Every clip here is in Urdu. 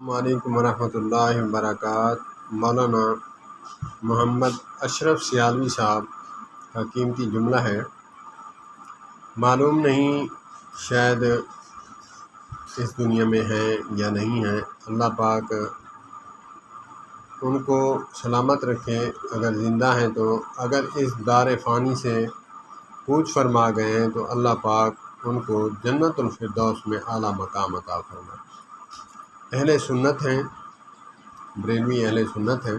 وعلیکم ورحمۃ اللہ وبرکاتہ۔ مولانا محمد اشرف سیالوی صاحب کا قیمتی جملہ ہے، معلوم نہیں شاید اس دنیا میں ہے یا نہیں ہے، اللہ پاک ان کو سلامت رکھے اگر زندہ ہیں تو۔ اگر اس دار فانی سے کوچ فرما گئے ہیں تو اللہ پاک ان کو جنت الفردوس میں اعلیٰ مقام عطا فرمائے۔ اہل سنت ہیں، بریلوی اہل سنت ہیں،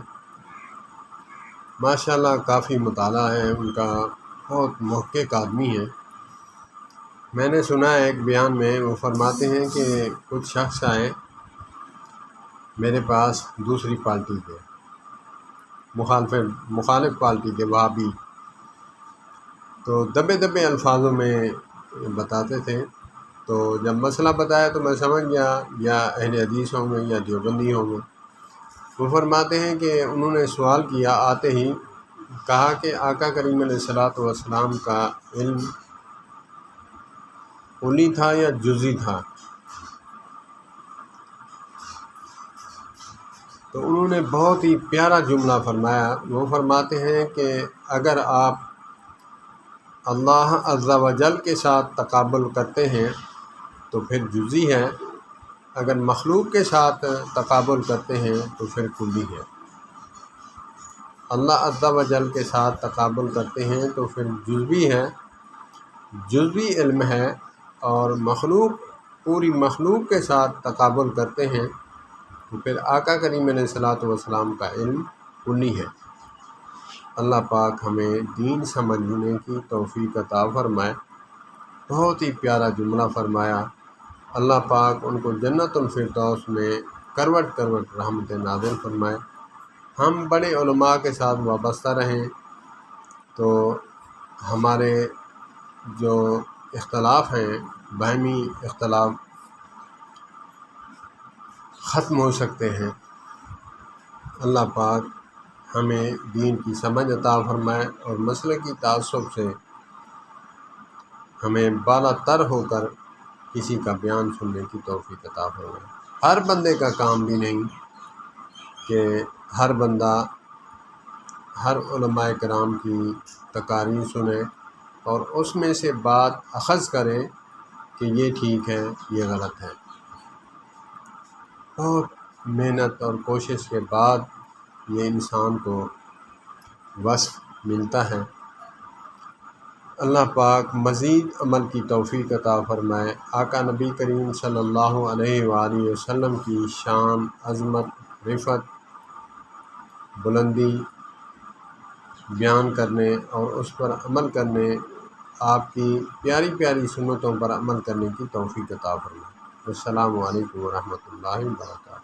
ماشاءاللہ کافی مطالعہ ہے ان کا، بہت محقق آدمی ہے۔ میں نے سنا ہے ایک بیان میں وہ فرماتے ہیں کہ کچھ شخص آئے میرے پاس دوسری پارٹی کے، مخالف پارٹی کے، وہابی، تو دبے دبے الفاظوں میں بتاتے تھے۔ تو جب مسئلہ بتایا تو میں سمجھ گیا یا اہل حدیث ہوں گے یا دیوبندی ہوں گے۔ وہ فرماتے ہیں کہ انہوں نے سوال کیا، آتے ہی کہا کہ آقا کریم علیہ الصلوۃ والسلام کا علم کلی تھا یا جزئی تھا؟ تو انہوں نے بہت ہی پیارا جملہ فرمایا۔ وہ فرماتے ہیں کہ اگر آپ اللہ عز و جل کے ساتھ تقابل کرتے ہیں تو پھر جزئی ہے، اگر مخلوق کے ساتھ تقابل کرتے ہیں تو پھر کلی ہے۔ اللہ عز و جل کے ساتھ تقابل کرتے ہیں تو پھر جزوی ہے، جزوی علم ہے، اور پوری مخلوق کے ساتھ تقابل کرتے ہیں تو پھر آقا کریم علیہ الصلوۃ والسلام کا علم کلی ہے۔ اللہ پاک ہمیں دین سمجھنے کی توفیق عطا فرمائے۔ بہت ہی پیارا جملہ فرمایا۔ اللہ پاک ان کو جنت الفردوس میں کروٹ کروٹ رحمت نازل فرمائے۔ ہم بڑے علماء کے ساتھ وابستہ رہیں تو ہمارے جو اختلاف ہیں، باہمی اختلاف ختم ہو سکتے ہیں۔ اللہ پاک ہمیں دین کی سمجھ عطا فرمائے اور مسلکی تعصب سے ہمیں بالا تر ہو کر کسی کا بیان سننے کی توفیق عطا فرمائے۔ ہر بندے کا کام بھی نہیں کہ ہر بندہ ہر علماء کرام کی تقاریر سنے اور اس میں سے بات اخذ کرے کہ یہ ٹھیک ہے یہ غلط ہے۔ بہت محنت اور کوشش کے بعد یہ انسان کو وصف ملتا ہے۔ اللہ پاک مزید عمل کی توفیق عطا فرمائے۔ آقا نبی کریم صلی اللہ علیہ وآلہ وسلم کی شان، عظمت، رفعت، بلندی بیان کرنے اور اس پر عمل کرنے، آپ کی پیاری پیاری سنتوں پر عمل کرنے کی توفیق عطا فرمائے۔ السلام علیکم ورحمۃ اللہ وبرکاتہ۔